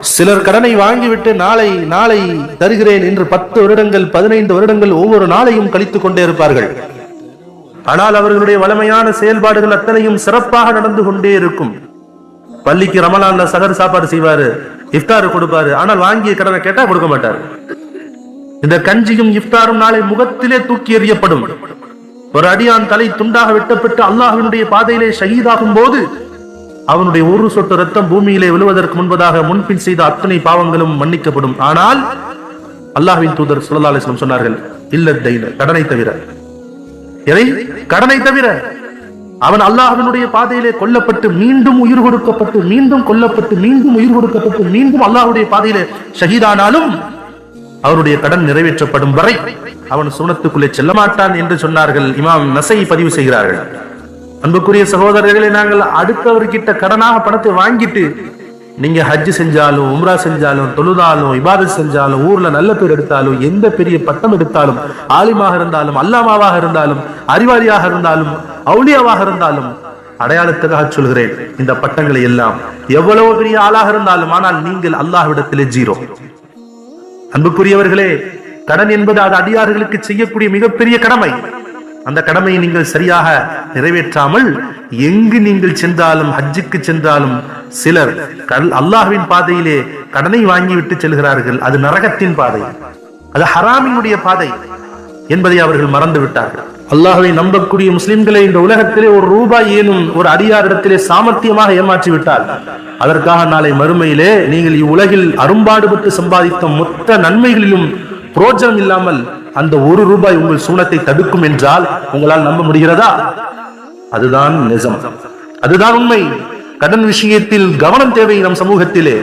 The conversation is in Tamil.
சிலர் கடனை வாங்கிவிட்டு நாளை நாளை தருகிறேன் என்று 10 வருடங்கள் 15 வருடங்கள் ஒவ்வொரு நாளையும் கழித்துக் கொண்டே இருப்பார்கள். ஆனால் அவர்களுடைய வளமையான செயல்பாடுகள் அத்தனையும் சிறப்பாக நடந்து கொண்டே இருக்கும். பள்ளிக்கு ரமலான்ல சகர் சாப்பாடு செய்வாரு, இஃப்தார் கொடுப்பாரு, ஆனால் வாங்கிய கடனை கேட்டா கொடுக்க மாட்டார். இந்த கஞ்சியும் இஃப்தாரும் நாளை முகத்திலே தூக்கி எறியப்படும். ஒரு அடியான் தலை துண்டாக வெட்டப்பட்டு அல்லாஹ்வினுடைய பாதையிலே ஷஹீதாகும் போது அவனுடைய ஒரு சொட்டு ரத்தம் பூமியிலே விழுவதற்கு முன்பதாக முன்பின் செய்த அத்தனை பாவங்களும் மன்னிக்கப்படும். ஆனால் அல்லாஹ்வின் தூதர் ஸல்லல்லாஹு அலைஹி வஸல்லம் சொன்னார்கள், இல்லத்தைன, கடனை தவிர. எதை? கடனை தவிர. அவன் அல்லாஹ்வினுடைய பாதையிலே கொல்லப்பட்டு மீண்டும் உயிர் கொடுக்கப்பட்டு மீண்டும் கொல்லப்பட்டு மீண்டும் உயிர் கொடுக்கப்பட்டு மீண்டும் அல்லாஹ்வுடைய பாதையிலே ஷஹீதானாலும் அவருடைய கடன் நிறைவேற்றப்படும் வரை அவன் சுனத்துக்குள்ளே செல்ல மாட்டான் என்று சொன்னார்கள். இமாம் நஸை பதிவு செய்கிறார்கள். அன்புக்குரிய சகோதரர்களை, நாங்கள் அடுத்தவர்கிட்ட கடனாக பணத்தை வாங்கிட்டு நீங்க ஹஜ் செஞ்சாலும் உம்ரா செஞ்சாலும் தொழுதாலும் இபாதத் செஞ்சாலும் ஊர்ல நல்ல பேர் எடுத்தாலும் எந்த பெரிய பட்டம் எடுத்தாலும் ஆலிமாக இருந்தாலும் அல்லாமாவாக இருந்தாலும் அறிவாளியாக இருந்தாலும் அவுலியாவாக இருந்தாலும் அடையாளத்துக்காக சொல்கிறேன், இந்த பட்டங்களை எல்லாம் எவ்வளவு பெரிய ஆளாக இருந்தாலும் ஆனால் நீங்கள் அல்லாஹ்விடத்திலே ஜீரோ. அன்புக்குரியவர்களே, கடன் என்பது அது அடியார்களுக்கு செய்யக்கூடிய மிகப்பெரிய கடமை. அந்த கடமையை நீங்கள் சரியாக நிறைவேற்றாமல் எங்கு நீங்கள் சென்றாலும் ஹஜ்ஜுக்கு சென்றாலும் சிலர் அல்லாஹ்வின் பாதையிலே கடனை வாங்கிவிட்டு செல்கிறார்கள். அது நரகத்தின் பாதை, அது ஹராமினுடைய பாதை என்பதை அவர்கள் மறந்து விட்டார்கள். அல்லாஹ்வை நம்பக்கூடிய முஸ்லிம்களை இந்த உலகத்திலே ஒரு ரூபாய் ஏனும் ஒரு அடியாரிடத்திலே சாமர்த்தியமாக ஏமாற்றி விட்டால் அதற்காக நாளை மறுமையிலே நீங்கள் இவ்வுலகில் அரும்பாடுபட்டு சம்பாதித்த மொத்த நன்மைகளிலும் புரோஜனம் இல்லாமல் அந்த ஒரு ரூபாய் உங்கள் சூனத்தை தடுக்கும் என்றால் உங்களால் நம்ப முடிகிறதா? அதுதான் நிஜம், அதுதான் உண்மை. கடன் விஷயத்தில் கவனம் தேவை நம் சமூகத்திலே.